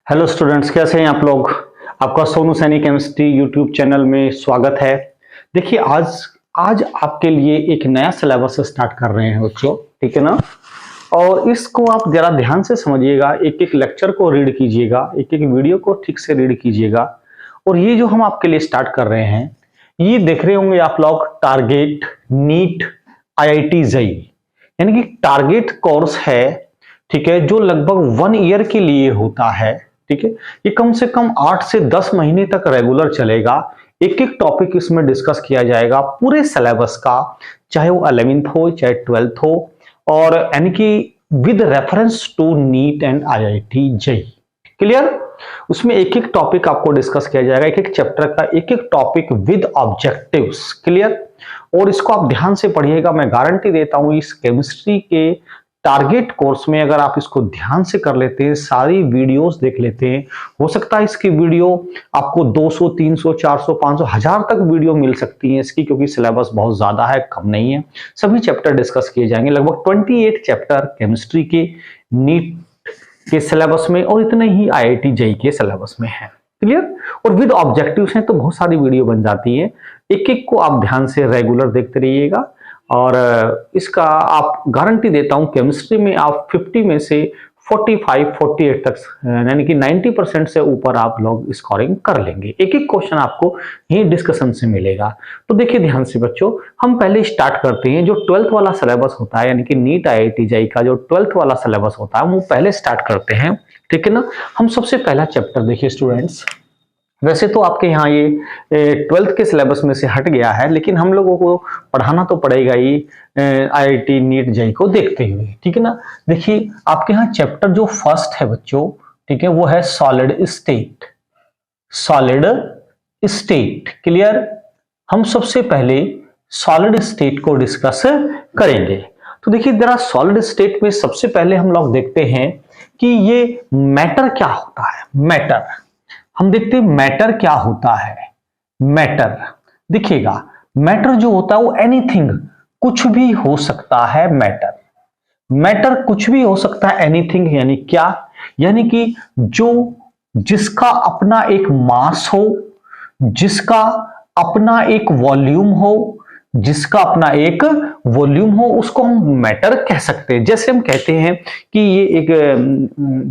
Hello students, कैसे हैं आप लोग। आपका Sonu Saini chemistry YouTube channel में स्वागत है। देखिए आज आज आपके लिए एक नया सिलेबस स्टार्ट कर रहे हैं बच्चों, ठीक है ना। और इसको आप जरा ध्यान से समझिएगा, एक एक लेक्चर को रीड कीजिएगा, एक एक वीडियो को ठीक से रीड कीजिएगा। और ये जो हम आपके लिए स्टार्ट कर रहे हैं, ये देख रहे होंगे आप लोग, टारगेट नीट IIT JEE, यानी कि टारगेट कोर्स है, ठीक है, जो लगभग 1 ईयर के लिए होता है। ठीक है, ये कम से कम 8 से 10 महीने तक रेगुलर चलेगा। एक एक टॉपिक इसमें डिस्कस किया जाएगा पूरे सिलेबस का, चाहे वो 11th हो चाहे 12th हो, और यानी कि with reference to NEET and IIT JEE। Clear. उसमें एक एक टॉपिक आपको डिस्कस किया जाएगा, एक एक चैप्टर का एक एक टॉपिक विद ऑब्जेक्टिव्स। क्लियर। और इसको आप ध्यान से पढ़िएगा, मैं गारंटी देता हूं इस केमिस्ट्री के टारगेट कोर्स में अगर आप इसको ध्यान से कर लेते हैं, सारी वीडियोस देख लेते हैं, हो सकता है इसकी वीडियो आपको 200, 300, 400, 500, 1000 तक वीडियो मिल सकती है इसकी, क्योंकि सिलेबस बहुत ज्यादा है, कम नहीं है। सभी चैप्टर डिस्कस किए जाएंगे, लगभग 28 चैप्टर केमिस्ट्री के नीट के सिलेबस में और इतने ही IIT JEE के सिलेबस में है। क्लियर। और विद ऑब्जेक्टिव्स हैं तो बहुत सारी वीडियो बन जाती है, एक एक को आप ध्यान से रेगुलर देखते रहिएगा। और इसका आप गारंटी देता हूं, केमिस्ट्री में आप 50 में से 45, 48 तक, यानी कि 90% से ऊपर आप लोग स्कोरिंग कर लेंगे। एक एक क्वेश्चन आपको यही डिस्कशन से मिलेगा। तो देखिए ध्यान से बच्चों, हम पहले स्टार्ट करते हैं जो 12th वाला सिलेबस होता है, यानी कि नीट IIT JEE का जो 12th वाला सिलेबस होता है वो पहले स्टार्ट करते हैं, ठीक है ना। हम सबसे पहला चैप्टर देखिए स्टूडेंट्स, वैसे तो आपके यहाँ ये 12th के सिलेबस में से हट गया है, लेकिन हम लोगों को पढ़ाना तो पड़ेगा ही IIT नीट JEE को देखते हुए, ठीक है ना। देखिए आपके यहाँ चैप्टर जो फर्स्ट है बच्चों, ठीक है, वो है solid state. Solid state. Clear. हम सबसे पहले सॉलिड स्टेट को डिस्कस करेंगे। तो देखिए जरा सॉलिड स्टेट में सबसे पहले हम लोग देखते हैं कि ये मैटर क्या होता है। मैटर हम देखते हैं, मैटर क्या होता है। मैटर देखिएगा, मैटर जो होता है वो एनीथिंग, कुछ भी हो सकता है। मैटर मैटर कुछ भी हो सकता है। एनीथिंग यानी क्या, यानी कि जो जिसका अपना एक मास हो, जिसका अपना एक वॉल्यूम हो, जिसका अपना एक वॉल्यूम हो, उसको हम मैटर कह सकते हैं। जैसे हम कहते हैं कि ये एक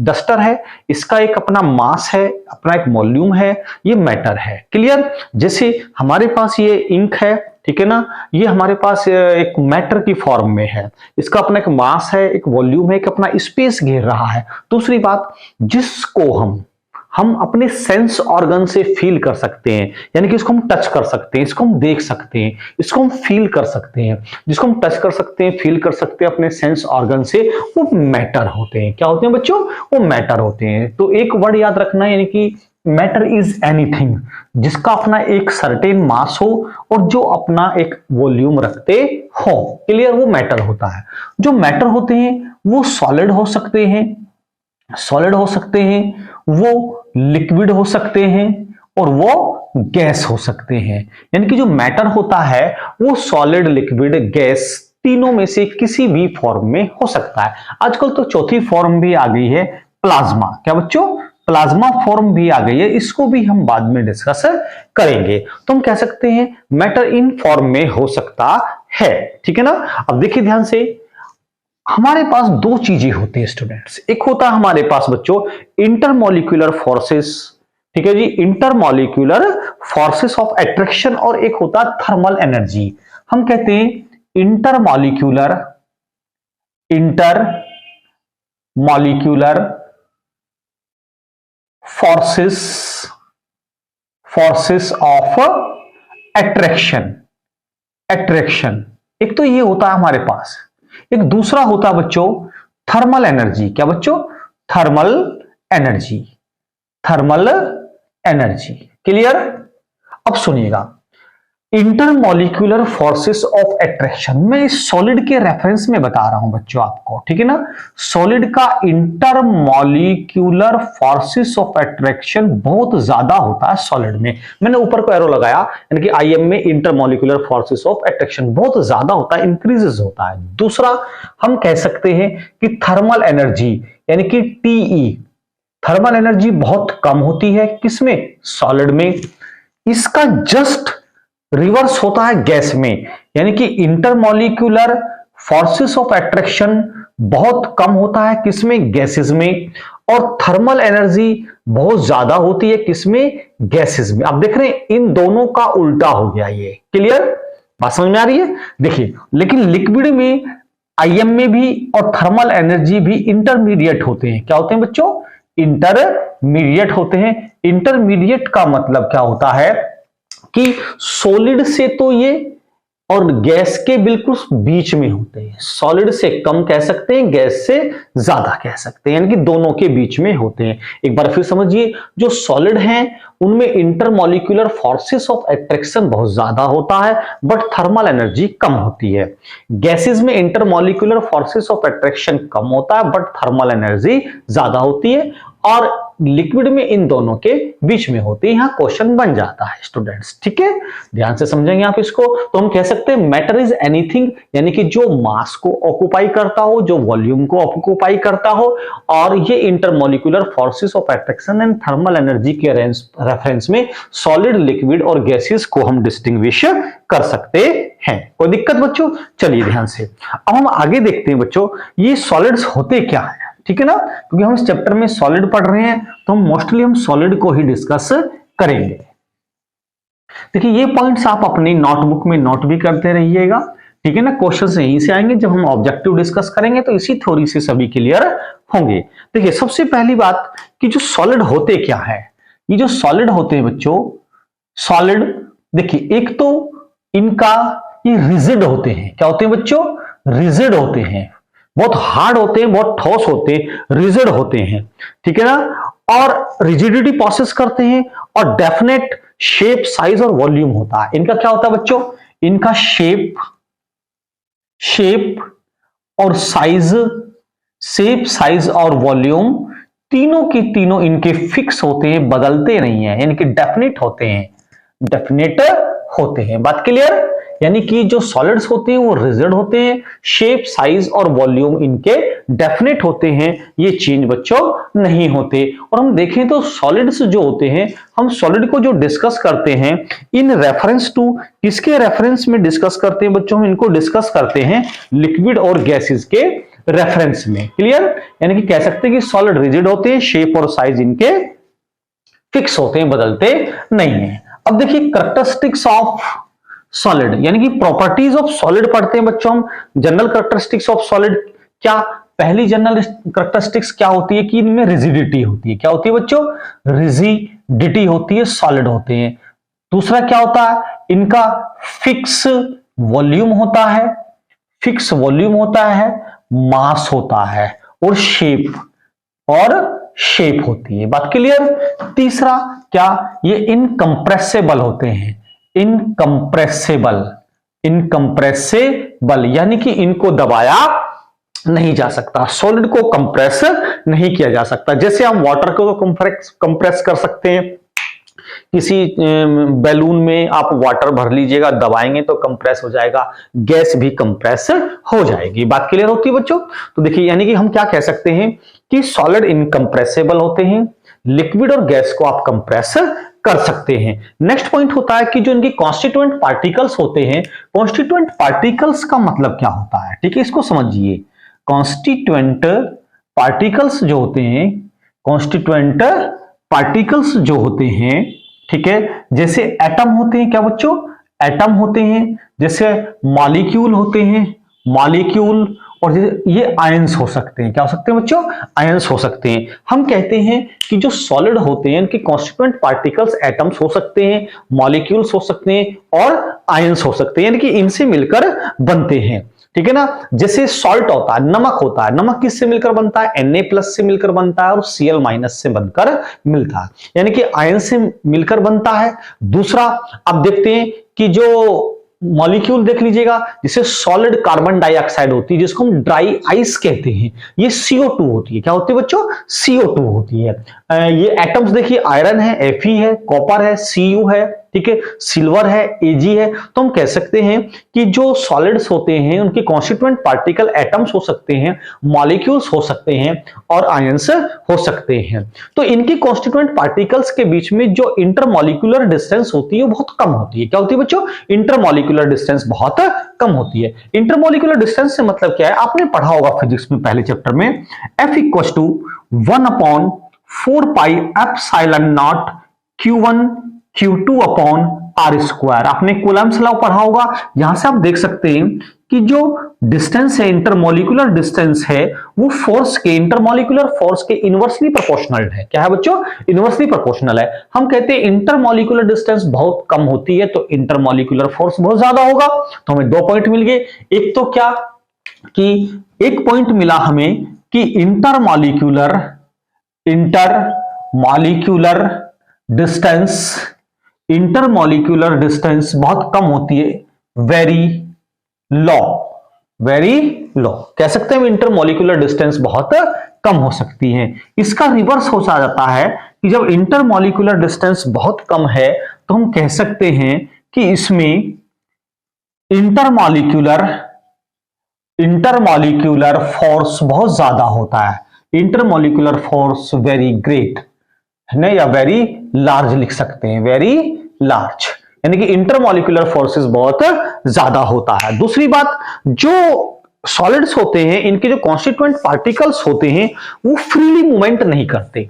डस्टर है, इसका एक अपना मास है, अपना एक वॉल्यूम है, ये मैटर है। क्लियर। जैसे हमारे पास ये इंक है, ठीक है ना, ये हमारे पास एक मैटर की फॉर्म में है, इसका अपना एक मास है, एक वॉल्यूम है, एक अपना स्पेस घेर रहा है। दूसरी बात, जिसको हम अपने सेंस ऑर्गन से फील कर सकते हैं, यानी कि इसको हम टच कर सकते हैं, इसको हम देख सकते हैं, इसको हम फील कर सकते हैं। जिसको हम टच कर सकते हैं, फील कर सकते हैं अपने सेंस ऑर्गन से, वो मैटर होते हैं। क्या होते हैं बच्चों? वो मैटर होते हैं। तो एक वर्ड याद रखना, यानी कि मैटर इज एनीथिंग जिसका अपना एक सर्टेन मास हो और जो अपना एक वॉल्यूम रखते हो। क्लियर। वो मैटर होता है। जो मैटर होते हैं वो सॉलिड हो सकते हैं, वो लिक्विड हो सकते हैं और वो गैस हो सकते हैं। यानी कि जो मैटर होता है वो सॉलिड, लिक्विड, गैस तीनों में से किसी भी फॉर्म में हो सकता है। आजकल तो चौथी फॉर्म भी आ गई है, प्लाज्मा। क्या बच्चों? प्लाज्मा फॉर्म भी आ गई है, इसको भी हम बाद में डिस्कस करेंगे। तो हम कह सकते हैं मैटर इन फॉर्म में हो सकता है, ठीक है ना। अब देखिए ध्यान से, हमारे पास दो चीजें होती है स्टूडेंट्स। एक होता है हमारे पास बच्चों इंटरमॉलिक्यूलर फोर्सेस, ठीक है जी, इंटरमॉलिक्यूलर फोर्सेस ऑफ अट्रैक्शन, और एक होता है थर्मल एनर्जी। हम कहते हैं इंटरमॉलिक्यूलर फोर्सेस ऑफ अट्रैक्शन। एक तो ये होता है हमारे पास। एक दूसरा होता है बच्चों थर्मल एनर्जी। क्या बच्चों? Thermal energy. क्लियर। अब सुनिएगा, इंटरमॉलिक्यूलर फोर्सेस ऑफ अट्रैक्शन, मैं इस सॉलिड के रेफरेंस में बता रहा हूं बच्चों आपको, ठीक है ना। सॉलिड का इंटरमॉलिक्यूलर फोर्सेस ऑफ अट्रैक्शन बहुत ज्यादा होता है सॉलिड में। मैंने ऊपर को एरो लगाया, यानी कि IM में इंटरमॉलिक्यूलर फोर्सेस ऑफ अट्रैक्शन बहुत ज्यादा होता है, इंक्रीजेस होता है। दूसरा हम कह सकते हैं कि थर्मल एनर्जी, यानी कि TE, थर्मल एनर्जी बहुत कम होती है किसमें, सॉलिड में। इसका जस्ट रिवर्स होता है गैस में, यानी कि इंटरमॉलिक्यूलर फोर्सेस ऑफ अट्रैक्शन बहुत कम होता है किसमें, गैसेस में। और थर्मल एनर्जी बहुत ज्यादा होती है किसमें, गैसेस में। आप देख रहे हैं इन दोनों का उल्टा हो गया, ये क्लियर, बात समझ में आ रही है। देखिए लेकिन लिक्विड में, आईएम में भी और थर्मल एनर्जी भी इंटरमीडिएट होते हैं। क्या होते हैं बच्चों, इंटरमीडिएट होते हैं। इंटरमीडिएट का मतलब क्या होता है कि सॉलिड से तो ये और गैस के बिल्कुल बीच में होते हैं। सॉलिड से कम कह सकते हैं, गैस से ज्यादा कह सकते हैं, यानी कि दोनों के बीच में होते हैं। एक बार फिर समझिए, जो सॉलिड हैं उनमें इंटरमॉलिक्यूलर फोर्सेस ऑफ अट्रैक्शन बहुत ज्यादा होता है बट थर्मल एनर्जी कम होती है। गैसेस में इंटरमॉलिक्यूलर फोर्सेस ऑफ अट्रैक्शन कम होता है बट थर्मल एनर्जी ज्यादा होती है। और लिक्विड में इन दोनों के बीच में होती है। यहां क्वेश्चन बन जाता है स्टूडेंट्स, ठीक है, ध्यान से समझेंगे आप इसको। तो हम कह सकते हैं मैटर इज एनीथिंग, यानी कि जो मास को ऑक्युपाई करता हो, जो वॉल्यूम को ऑक्युपाई करता हो, और ये intermolecular forces of attraction and thermal energy के रेफरेंस में सॉलिड, लिक्विड और गैसेस को हम डिस्टिंग्विश कर सकते हैं। कोई दिक्कत बच्चों, चलिए ध्यान से अब हम आगे देखते हैं बच्चों, ये सॉलिड्स होते क्या है, ठीक है ना, क्योंकि हम इस चैप्टर में सॉलिड पढ़ रहे हैं तो मोस्टली हम सॉलिड को ही डिस्कस करेंगे। देखिए ये पॉइंट्स आप अपनी नोटबुक में नोट भी करते रहिएगा, ठीक है ना, क्वेश्चंस यहीं से आएंगे। जब हम ऑब्जेक्टिव डिस्कस करेंगे तो इसी थ्योरी से सभी क्लियर होंगे। देखिए सबसे पहली बात कि जो सॉलिड होते क्या है, ये जो सॉलिड होते हैं बच्चों, सॉलिड देखिए एक तो इनका ये रिजिड होते हैं। क्या होते हैं बच्चों, रिजिड होते हैं, बहुत हार्ड होते हैं, बहुत ठोस होते हैं, रिजिड होते हैं, ठीक है ना, और रिजिडिटी प्रोसेस करते हैं और डेफिनेट शेप, साइज और वॉल्यूम होता है। इनका क्या होता है बच्चों, इनका शेप और साइज, शेप, साइज और वॉल्यूम तीनों की तीनों इनके फिक्स होते हैं, बदलते नहीं है, यानी कि डेफिनेट होते हैं, डेफिनेट होते हैं। बात क्लियर, यानी कि जो सॉलिड्स होते हैं वो रिजिड होते हैं, शेप, साइज और वॉल्यूम इनके डेफिनेट होते हैं, ये चेंज बच्चों नहीं होते। और हम देखें तो सॉलिड्स जो होते हैं, हम सॉलिड को जो डिस्कस करते हैं इन रेफरेंस टू, किसके रेफरेंस में डिस्कस करते हैं बच्चों, हम इनको डिस्कस करते हैं लिक्विड और गैसेस के रेफरेंस में। क्लियर, यानी कि कह सकते हैं कि सॉलिड रिजिड होते हैं, शेप और साइज इनके फिक्स होते हैं, बदलते नहीं है। अब देखिए कैरेक्टरिस्टिक्स ऑफ सॉलिड, यानी कि प्रॉपर्टीज ऑफ सॉलिड पढ़ते हैं बच्चों हम। जनरल कैरेक्टरिस्टिक्स ऑफ सॉलिड, क्या पहली जनरल कैरेक्टरिस्टिक्स क्या होती है कि इनमें रिजिडिटी होती है। क्या होती है बच्चों, रिजिडिटी होती है, सॉलिड होते हैं। दूसरा क्या होता है, इनका फिक्स वॉल्यूम होता है, फिक्स वॉल्यूम होता है, मास होता है और शेप होती है। बात क्लियर। तीसरा क्या, ये इनकंप्रेसिबल होते हैं, इनकंप्रेसिबल यानी कि इनको दबाया नहीं जा सकता, सॉलिड को कंप्रेस नहीं किया जा सकता। जैसे हम वाटर को तो कंप्रेस कर सकते हैं, किसी बैलून में आप वाटर भर लीजिएगा, दबाएंगे तो कंप्रेस हो जाएगा, गैस भी कंप्रेस हो जाएगी। बात क्लियर होती है बच्चों। तो देखिए यानी कि हम क्या कह सकते हैं कि सॉलिड इनकंप्रेसिबल होते हैं, लिक्विड और गैस को आप कंप्रेस कर सकते हैं। नेक्स्ट पॉइंट होता है कि जो इनकी कॉन्स्टिट्यूएंट पार्टिकल्स होते हैं, कॉन्स्टिट्यूएंट पार्टिकल्स का मतलब क्या होता है, ठीक है, इसको समझिए। कॉन्स्टिट्यूएंट पार्टिकल्स जो होते हैं, कॉन्स्टिट्यूएंट पार्टिकल्स जो होते हैं, ठीक है, जैसे एटम होते हैं, क्या बच्चों, एटम होते हैं, जैसे मॉलिक्यूल होते हैं, मॉलिक्यूल, और ये आयंस हो सकते हैं। क्या हो सकते हैं बच्चों, आयंस हो सकते हैं। हम कहते हैं कि जो सॉलिड होते हैं उनके कॉन्स्टिट्यूएंट पार्टिकल्स एटम्स हो सकते हैं, मॉलिक्यूल्स हो सकते हैं और आयंस हो सकते हैं, यानी कि इनसे मिलकर बनते हैं, ठीक है ना। जैसे सॉल्ट होता है, नमक होता है, नमक किससे मिलकर बनता है, Na+ से मिलकर बनता है और Cl- से बनकर मिलता है, यानी कि आयन से मिलकर बनता है। दूसरा आप देखते हैं कि जो मॉलिक्यूल देख लीजिएगा, जिसे सॉलिड कार्बन डाइऑक्साइड होती है, जिसको हम ड्राई आइस कहते हैं, ये CO2 होती है। क्या होती है बच्चों? CO2 होती है। ये एटम्स देखिए, आयरन है, Fe है, कॉपर है, Cu है, ठीक है, सिल्वर है, Ag है। तो हम कह सकते हैं कि जो सॉलिड्स होते हैं उनके कॉन्स्टिट्यूएंट पार्टिकल एटम्स हो सकते हैं, मॉलिक्यूल्स हो सकते हैं और आयंस हो सकते हैं। तो इनके कॉन्स्टिट्यूएंट पार्टिकल्स के बीच में जो इंटरमॉलिक्यूलर डिस्टेंस होती है वो बहुत कम होती है। क्या होती है बच्चों? इंटरमॉलिक्यूलर डिस्टेंस बहुत कम होती है। इंटरमॉलिक्यूलर डिस्टेंस से मतलब क्या है? आपने पढ़ा होगा फिजिक्स में पहले चैप्टर में, F equal to 1/4 pi epsilon naught Q1 Q2 upon R square. आपने कूलम्ब्स लॉ पढ़ा होगा। यहां से आप देख सकते हैं कि जो डिस्टेंस है, इंटरमॉलिक्यूलर डिस्टेंस है, वो फोर्स के, इंटरमॉलिक्यूलर फोर्स के इनवर्सली प्रोपोर्शनल है। क्या है बच्चों? इनवर्सली प्रोपोर्शनल है। हम कहते हैं इंटरमॉलिक्यूलर डिस्टेंस बहुत कम होती है तो इंटरमॉलिक्यूलर फोर्स बहुत ज्यादा होगा। तो हमें 2 पॉइंट मिल गए। एक तो क्या कि एक पॉइंट मिला हमें कि इंटरमॉलिक्यूलर डिस्टेंस बहुत कम होती है, वेरी लो कह सकते हैं। इंटरमॉलिक्यूलर डिस्टेंस बहुत कम हो सकती है। इसका रिवर्स हो जाता है कि जब इंटरमॉलिक्यूलर डिस्टेंस बहुत कम है तो हम कह सकते हैं कि इसमें इंटरमॉलिक्यूलर फोर्स बहुत ज्यादा होता है। इंटरमॉलिक्यूलर फोर्स वेरी ग्रेट है ना, या वेरी लार्ज लिख सकते हैं, वेरी लार्ज, यानी कि इंटरमॉलिक्यूलर फोर्सेस बहुत ज्यादा होता है। दूसरी बात, जो सॉलिड्स होते हैं इनके जो कॉन्स्टिट्यूएंट पार्टिकल्स होते हैं वो फ्रीली मूवमेंट नहीं करते।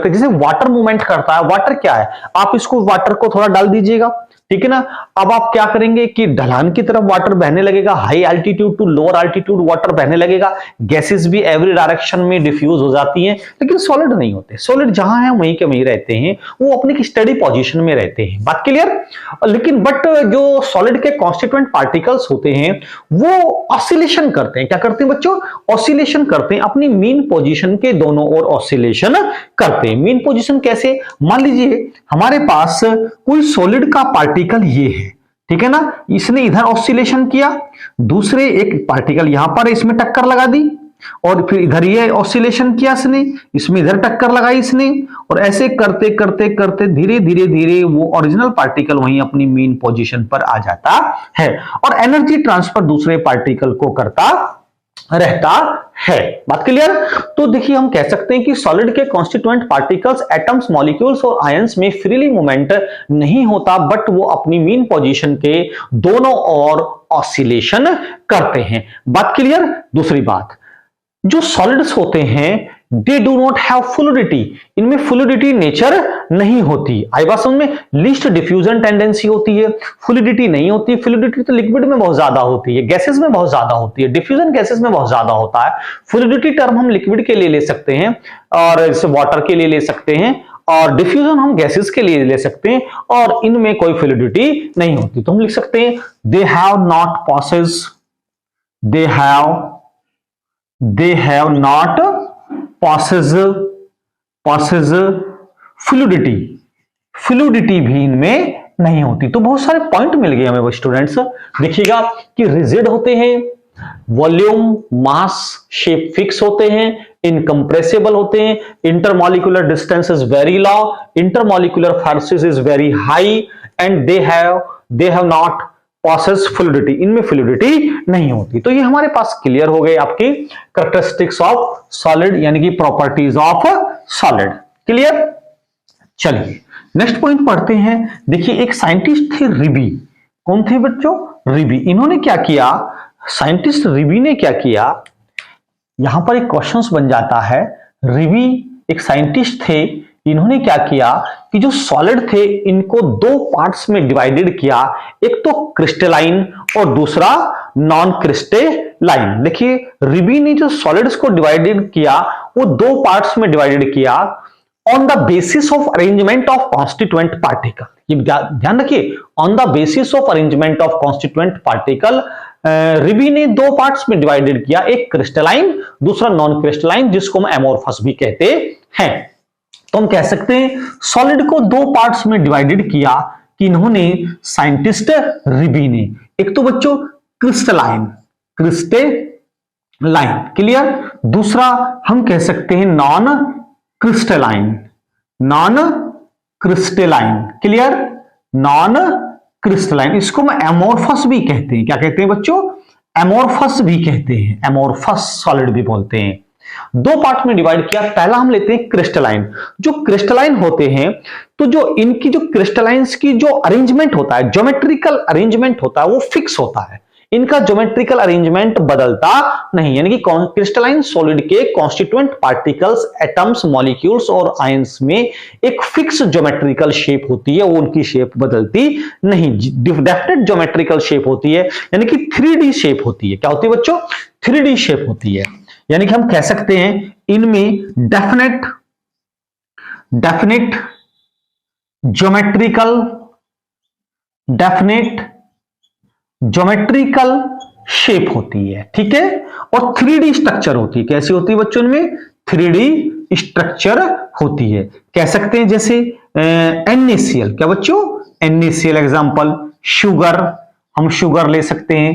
जैसे वाटर मूवमेंट करता है। वाटर क्या है? आप इसको वाटर को थोड़ा डाल दीजिएगा, ठीक है ना। अब आप क्या करेंगे कि ढलान की तरफ वाटर बहने लगेगा, high altitude to lower altitude water बहने लगेगा, गैसेस भी एवरी डायरेक्शन में डिफ्यूज हो जाती हैं, लेकिन सॉलिड नहीं होते। सॉलिड जहां है वहीं के वहीं रहते हैं, वो अपनी स्टडी पोजीशन में रहते हैं। बात क्लियर? लेकिन बट जो सॉलिड के कॉन्स्टिट्यूएंट पार्टिकल्स होते हैं वो ऑसिलेशन करते हैं। क्या करते हैं बच्चों? ऑसिलेशन करते हैं, अपनी मीन पोजीशन के दोनों ओर ऑसिलेशन करते हैं। मीन पोजीशन कैसे? मान लीजिए हमारे पास कोई सॉलिड का पार्टिकल ये है, ठीक है ना, इसने इधर ऑसिलेशन किया, दूसरे एक पार्टिकल यहां पर इसमें टक्कर लगा दी, और फिर इधर ये ऑसिलेशन किया इसने, इसमें इधर टक्कर लगाई इसने, और ऐसे करते करते करते धीरे धीरे धीरे वो ओरिजिनल पार्टिकल वहीं अपनी मेन पोजीशन पर आ जाता है और एनर्जी ट्रांसफर दूसरे पार्टिकल को करता रहता है। बात क्लियर? तो देखिए हम कह सकते हैं कि सॉलिड के कॉन्स्टिट्यूएंट पार्टिकल्स, एटम्स, मॉलिक्यूल्स और आयंस में फ्रीली मूवमेंट नहीं होता, बट वो अपनी मीन पोजीशन के दोनों ओर ऑसिलेशन करते हैं। बात क्लियर? दूसरी बात, जो सॉलिड्स होते हैं they do not have fluidity, इनमें फ्लूइडिटी नेचर नहीं होती। आई बात समझ में? लीस्ट डिफ्यूजन टेंडेंसी होती है, फ्लूइडिटी नहीं होती। फ्लूइडिटी तो लिक्विड में बहुत ज्यादा होती है, गैसेस में बहुत ज्यादा होती है, डिफ्यूजन गैसेस में बहुत ज्यादा होता है। फ्लूइडिटी टर्म हम लिक्विड के लिए ले सकते हैं और जैसे वाटर के लिए ले सकते हैं, और डिफ्यूजन हम गैसेस के लिए ले सकते हैं, और इनमें कोई फ्लूइडिटी नहीं होती। तो हम लिख सकते हैं they have not possesses, they have not possess fluidity भी इनमें नहीं होती। तो बहुत सारे पॉइंट मिल गए हमें स्टूडेंट्स। देखिएगा कि रिजिड होते हैं, वॉल्यूम, मास, शेप फिक्स होते हैं, इनकम्प्रेसिबल होते हैं, intermolecular distance is very law, intermolecular forces is very high, and they have not possesses fluidity, इनमें फ्लूइडिटी नहीं होती। तो ये हमारे पास क्लियर हो गए आपकी कैरेक्टरिस्टिक्स ऑफ सॉलिड, यानी कि प्रॉपर्टीज ऑफ सॉलिड। क्लियर? चलिए नेक्स्ट पॉइंट पढ़ते हैं। देखिए एक साइंटिस्ट थे रिबी। कौन थे बच्चों? रिबी। इन्होंने क्या किया? साइंटिस्ट रिबी ने क्या किया? यहां पर एक क्वेश्चंस बन जाता है। रिबी एक साइंटिस्ट थे, इन्होंने क्या किया कि जो सॉलिड थे इनको 2 पार्ट्स में डिवाइडेड किया, एक तो क्रिस्टलाइन और दूसरा नॉन क्रिस्टलाइन। देखिए रिबी ने जो सॉलिड्स को डिवाइडेड किया वो 2 पार्ट्स में डिवाइडेड किया on the basis of arrangement of constituent particle. ये ध्यान रखिए, on the basis of arrangement of constituent particle रिबी ने 2 पार्ट्स में डिवाइडेड किया, एक क्रिस्टलाइन दूसरा नॉन क्रिस्टलाइन, जिसको हम एमोर्फस भी कहते हैं। तो हम कह सकते हैं सॉलिड को 2 पार्ट्स में डिवाइडेड किया किन्होंने, साइंटिस्ट रिबी ने। एक तो बच्चों क्रिस्टलाइन, क्रिस्टलाइन, क्लियर। दूसरा हम कह सकते हैं non crystalline, non crystalline, clear, non crystalline. इसको हम एमोर्फस भी कहते हैं। क्या कहते हैं बच्चों? एमोर्फस भी कहते हैं, एमोर्फस सॉलिड भी बोलते हैं। दो पार्ट में डिवाइड किया। पहला हम लेते हैं क्रिस्टलाइन। जो क्रिस्टलाइन होते हैं, तो जो इनकी जो क्रिस्टलाइंस की जो अरेंजमेंट होता है, ज्योमेट्रिकल अरेंजमेंट होता है, वो फिक्स होता है। इनका ज्योमेट्रिकल अरेंजमेंट बदलता नहीं, यानी कि क्रिस्टलाइन सॉलिड के कॉन्स्टिट्यूएंट पार्टिकल्स, एटम्स, मॉलिक्यूल्स और आयंस में एक फिक्स ज्योमेट्रिकल शेप होती है, वो उनकी शेप बदलती नहीं, डेफिनेट ज्योमेट्रिकल शेप होती है, यानी कि 3D शेप होती है। क्या होती है बच्चों? 3D शेप होती है। यानी कि हम कह सकते हैं इनमें डेफिनेट ज्योमेट्रिकल शेप होती है, ठीक है। और 3D स्ट्रक्चर होती है। कैसी होती है बच्चों? इनमें 3D स्ट्रक्चर होती है। कह सकते हैं जैसे NaCl। क्या बच्चों? NaCl एग्जांपल, शुगर, हम शुगर ले सकते हैं,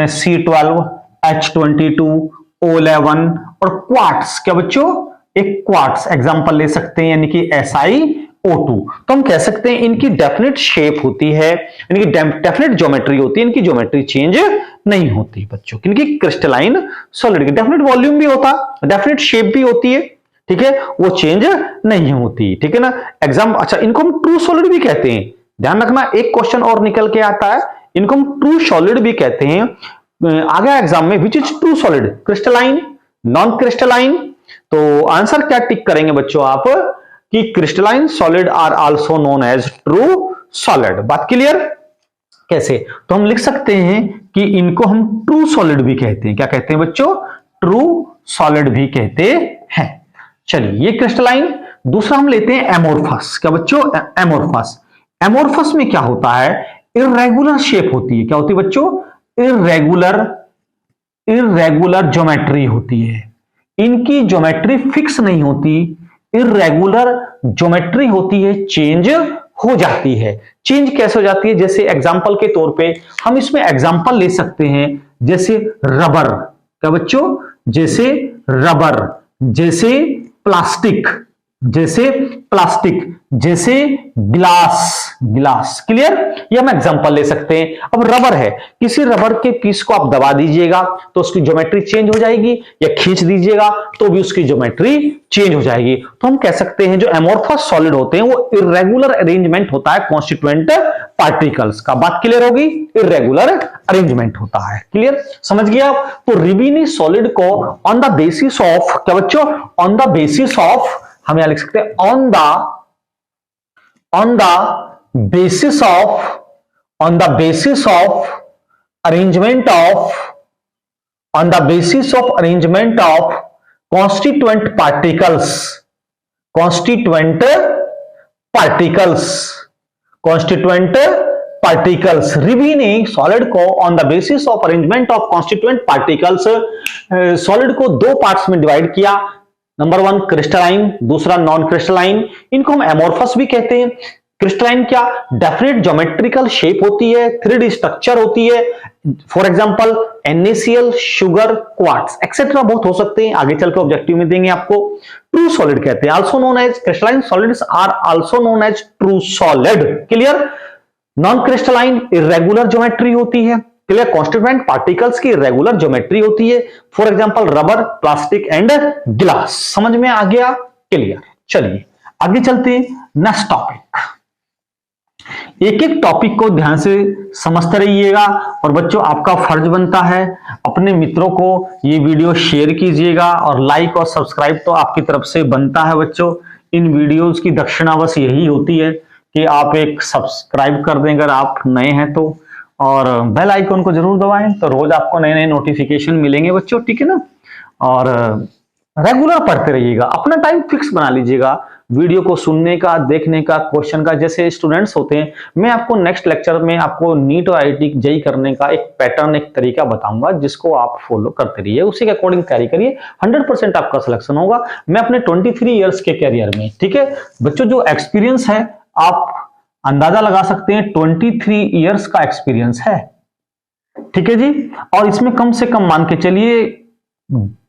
C12, H22, O11 और क्वार्ट्स। क्या बच्चों? एक क्वार्ट्स एग्जांपल ले सकते हैं, यानी कि SiO2। तो हम कह सकते हैं इनकी डेफिनेट शेप होती है, यानी कि डेफिनेट ज्योमेट्री होती है, इनकी ज्योमेट्री चेंज नहीं होती बच्चों। इनकी क्रिस्टलाइन सॉलिड की डेफिनेट वॉल्यूम भी होता, डेफिनेट शेप भी होती है, ठीक है, वो चेंज नहीं होती, ठीक है ना। अच्छा, इनको हम ट्रू सॉलिड भी कहते हैं। ध्यान रखना, एक क्वेश्चन और निकल के आता है, इनको हम ट्रू सॉलिड भी कहते हैं आगे एग्जाम में। Which is true solid? Crystalline, non crystalline. तो आंसर क्या टिक करेंगे बच्चों आप कि crystalline solid are also known as true solid. बात क्लियर? कैसे? तो हम लिख सकते हैं कि इनको हम ट्रू सॉलिड भी कहते हैं। क्या कहते हैं बच्चों? ट्रू सॉलिड भी कहते हैं। चलिए, ये क्रिस्टलाइन। दूसरा हम लेते हैं एमोर्फस। क्या बच्चों? एमोर्फस। एमोर्फस में क्या होता है? इर्रेगुलर शेप होती है। क्या होती है बच्चों? इर्रेगुलर ज्योमेट्री होती है। इनकी ज्योमेट्री फिक्स नहीं होती, इर्रेगुलर ज्योमेट्री होती है, चेंज हो जाती है। चेंज कैसे हो जाती है? जैसे एग्जांपल के तौर पे हम इसमें एग्जांपल ले सकते हैं, जैसे रबर। क्या बच्चों? जैसे रबर, जैसे प्लास्टिक, जैसे ग्लास, क्लियर। ये हम एग्जांपल ले सकते हैं। अब रबर है, किसी रबर के पीस को आप दबा दीजिएगा तो उसकी ज्योमेट्री चेंज हो जाएगी, या खींच दीजिएगा तो भी उसकी ज्योमेट्री चेंज हो जाएगी। तो हम कह सकते हैं जो एमोर्फस सॉलिड होते हैं वो इर्रेगुलर अरेंजमेंट होता है कॉन्स्टिट्यूएंट पार्टिकल्स का। बात क्लियर होगी? इर्रेगुलर अरेंजमेंट होता है, क्लियर, समझ गया आप। तो रिबी ने सॉलिड को ऑन द बेसिस ऑफ, क्या बच्चों? ऑन द बेसिस ऑफ, हम यहां लिख सकते हैं on the basis of arrangement of constituent particles। रिबी ने सॉलिड को on the basis of arrangement of constituent particles, solid को दो पार्ट्स में डिवाइड किया। नंबर 1 क्रिस्टलाइन, दूसरा नॉन क्रिस्टलाइन। इनको हम एमोर्फस भी कहते हैं। क्रिस्टलाइन क्या? डेफिनेट ज्योमेट्रिकल शेप होती है, 3D स्ट्रक्चर होती है। For example NaCl, sugar, quartz etcetera बहुत हो सकते हैं, आगे चलकर ऑब्जेक्टिव में देंगे आपको। ट्रू सॉलिड कहते हैं, also known as crystalline solids are also known as true solid, clear. Non crystalline irregular geometry होती है, क्लियर। कॉन्स्टिट्यूएंट पार्टिकल्स की रेगुलर ज्योमेट्री होती है, for example rubber, plastic and glass. समझ में आ गया? क्लियर। चलिए आगे चलते हैं, नेक्स्ट टॉपिक। एक एक टॉपिक को ध्यान से समझते रहिएगा, और बच्चों आपका फर्ज बनता है अपने मित्रों को ये वीडियो शेयर कीजिएगा, और लाइक और सब्सक्राइब तो आपकी तरफ से बनता है बच्चों। इन वीडियोस की दक्षिणा बस यही होती है कि आप एक सब्सक्राइब कर दें अगर आप नए हैं तो, और बेल आइकन को जरूर दबाएं, तो रोज आपको नए नए नोटिफिकेशन मिलेंगे बच्चों, ठीक है ना। और रेगुलर पढ़ते रहिएगा, अपना टाइम फिक्स बना लीजिएगा वीडियो को सुनने का, देखने का, क्वेश्चन का। जैसे स्टूडेंट्स होते हैं, मैं आपको नेक्स्ट लेक्चर में आपको नीट और IIT जेईई करने का एक पैटर्न, एक तरीका बताऊंगा, जिसको आप फॉलो करते रहिए, उसी के अकॉर्डिंग तैयारी करिए, 100% आपका सिलेक्शन होगा। मैं अपने 23 इयर्स के कैरियर में, ठीक है बच्चों, जो एक्सपीरियंस है आप अंदाजा लगा सकते हैं 23 इयर्स का एक्सपीरियंस है, ठीक है जी। और इसमें कम से कम मान के चलिए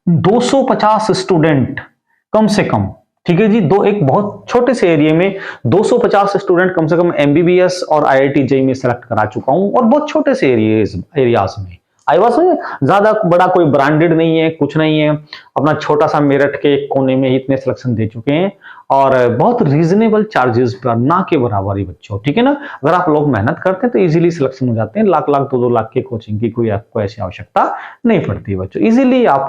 250 स्टूडेंट कम से कम, ठीक है जी। एक बहुत छोटे से एरिया में 250 स्टूडेंट कम से कम एमबीबीएस और आईआईटी जेईई में सेलेक्ट करा चुका हूं, और बहुत छोटे से एरियाज में। आई वाज ज्यादा बड़ा कोई ब्रांडेड नहीं है, कुछ नहीं है, अपना छोटा सा मेरठ के कोने में ही इतने सिलेक्शन दे चुके हैं, और बहुत रीजनेबल चार्जेस पर, ना के बराबर ही बच्चों, ठीक है ना। अगर आप लोग मेहनत करते हैं तो इजीली सिलेक्शन हो जाते हैं। लाख 2 लाख के कोचिंग की कोई आपको ऐसी आवश्यकता नहीं पड़ती बच्चों, इजीली आप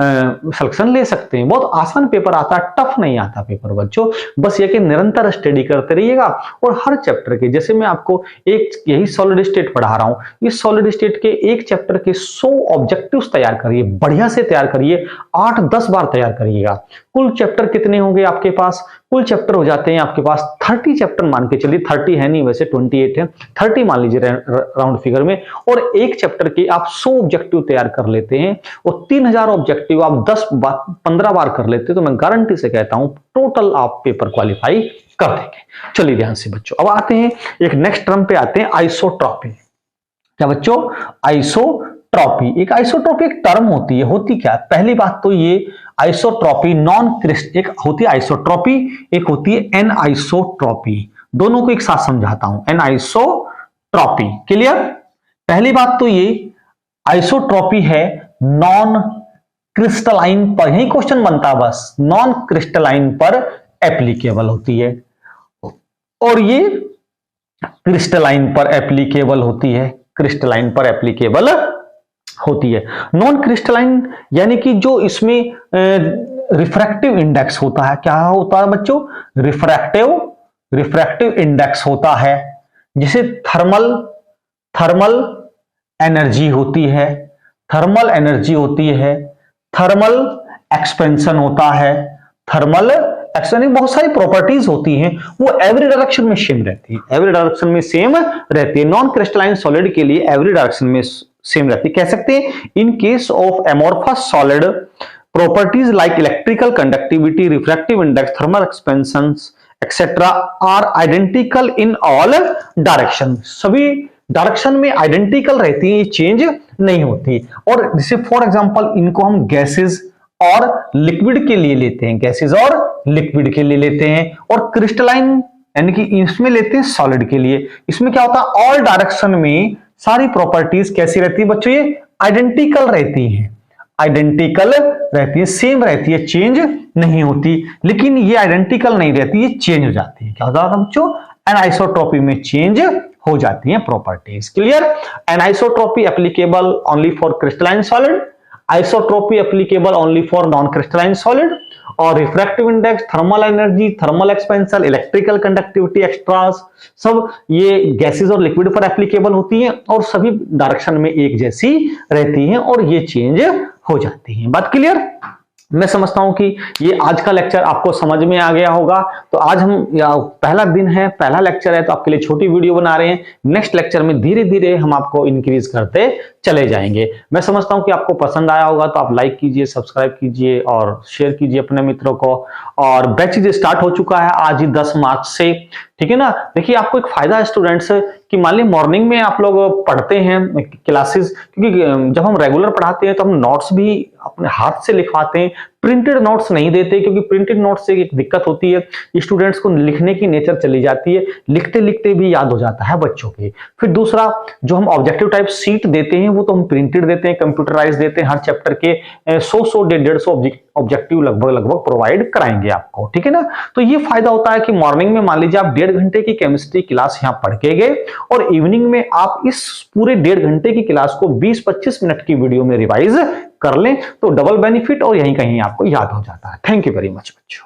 सिलेक्शन ले सकते हैं। बहुत आसान पेपर आता है, टफ नहीं आता पेपर बच्चों। बस ये कि निरंतर स्टडी करते रहिएगा, और हर चैप्टर के, जैसे मैं आपको एक यही सॉलिड स्टेट पढ़ा रहा हूं, इस सॉलिड स्टेट के एक चैप्टर के 100 ऑब्जेक्टिव्स तैयार करिए, बढ़िया से तैयार करिए, 8-10 बार तैयार करिएगा। कुल चैप्टर कितने होंगे आपके पास? कुल चैप्टर हो जाते हैं आपके पास 30 चैप्टर मान के चलिए, 30 है नहीं वैसे 28 है, 30 मान लीजिए राउंड फिगर में। और एक चैप्टर के आप 100 ऑब्जेक्टिव तैयार कर लेते हैं, और 3000 ऑब्जेक्टिव आप 10-15 बार कर लेते हैं, तो मैं गारंटी से कहता हूं टोटल आप पेपर क्वालिफाई कर देंगे। चलिए ध्यान से बच्चों, अब आते हैं एक नेक्स्ट टर्म पे आते हैं, आइसोट्रॉपी। क्या बच्चों? आइसोट्रॉपी। एक आइसोट्रॉपी एक टर्म होती है, होती क्या? पहली बात तो ये आइसोट्रॉपी नॉन क्रिस्टल, एक होती है आइसोट्रॉपी, एक होती है एनआइसोट्रॉपी। दोनों को एक साथ समझाता हूं, एनआइसोट्रॉपी। क्लियर? पहली बात तो ये आइसोट्रॉपी है नॉन क्रिस्टलाइन पर, यही क्वेश्चन बनता है बस, नॉन क्रिस्टलाइन पर एप्लीकेबल होती है, और ये क्रिस्टलाइन पर एप्लीकेबल होती है, क्रिस्टलाइन पर एप्लीकेबल होती है। नॉन क्रिस्टलाइन यानी कि जो इसमें रिफ्रैक्टिव इंडेक्स होता है, क्या होता है बच्चों? रिफ्रैक्टिव इंडेक्स होता है, जिसे थर्मल एनर्जी होती है, थर्मल एक्सपेंशन होता है, थर्मल एक्सपेंशन, बहुत सारी प्रॉपर्टीज होती हैं, वो एवरी डायरेक्शन में सेम रहती है, एवरी डायरेक्शन में सेम रहती है। नॉन क्रिस्टलाइन सॉलिड के लिए एवरी डायरेक्शन में सेम रहती है। कह सकते हैं in case of amorphous solid properties like electrical conductivity, refractive index, thermal expansions etcetera are identical in all direction. सभी डायरेक्शन में आइडेंटिकल रहती है, ये चेंज नहीं होती। और जैसे फॉर एग्जांपल इनको हम गैसेस और लिक्विड के लिए लेते हैं, गैसेस और लिक्विड के लिए लेते हैं, और क्रिस्टलाइन यानी कि इसमें लेते हैं सॉलिड के लिए। इसमें क्या होता है? ऑल डायरेक्शन में सारी प्रॉपर्टीज कैसी रहती है बच्चों? ये आइडेंटिकल रहती हैं, आइडेंटिकल रहती है, सेम रहती है, चेंज नहीं होती। लेकिन ये आइडेंटिकल नहीं रहती, ये चेंज हो जाती है। क्या होता है बच्चों? एनाइसोट्रॉपी में चेंज हो जाती है properties. Clear? Anisotropy applicable only for crystalline solid, isotropy applicable only for non crystalline solid, और refractive index, thermal energy, thermal expansion, electrical conductivity extras, सब ये गैसेस और लिक्विड पर एप्लीकेबल होती हैं, और सभी डायरेक्शन में एक जैसी रहती हैं, और ये चेंज हो जाती हैं। बात क्लियर? मैं समझता हूं कि ये आज का लेक्चर आपको समझ में आ गया होगा। तो आज हम पहला दिन है, पहला लेक्चर है, तो आपके लिए छोटी वीडियो बना रहे हैं। नेक्स्ट लेक्चर में धीरे धीरे हम आपको इंक्रीज करते चले जाएंगे। मैं समझता हूं कि आपको पसंद आया होगा, तो आप लाइक कीजिए, सब्सक्राइब कीजिए और शेयर कीजिए अपने मित्रों को। और बैच स्टार्ट हो चुका है आज ही 10 मार्च से, ठीक है ना। देखिए आपको एक फायदा है स्टूडेंट्स कि मान लीजिए मॉर्निंग में आप लोग पढ़ते हैं क्लासेस, क्योंकि जब हम रेगुलर पढ़ाते हैं तो हम नोट्स भी अपने हाथ से लिखवाते हैं, प्रिंटेड नोट्स नहीं देते, क्योंकि प्रिंटेड नोट्स से एक दिक्कत होती है, स्टूडेंट्स को लिखने की नेचर चली जाती है, लिखते लिखते भी याद हो जाता है बच्चों के। फिर दूसरा, जो हम ऑब्जेक्टिव टाइप सीट देते हैं वो तो हम प्रिंटेड देते हैं, कंप्यूटराइज देते हैं। हर चैप्टर के 100-150 ऑब्जेक्टिव लगभग प्रोवाइड कराएंगे आपको, ठीक है ना। तो ये फायदा होता है कि मॉर्निंग में मान लीजिए आप 1.5 घंटे की केमिस्ट्री क्लास यहाँ पढ़ के गए, और इवनिंग में आप इस पूरे 1.5 घंटे की क्लास को 20-25 मिनट की वीडियो में रिवाइज कर लें, तो डबल बेनिफिट और यहीं कहीं आपको याद हो जाता है। थैंक यू वेरी मच बच्चों।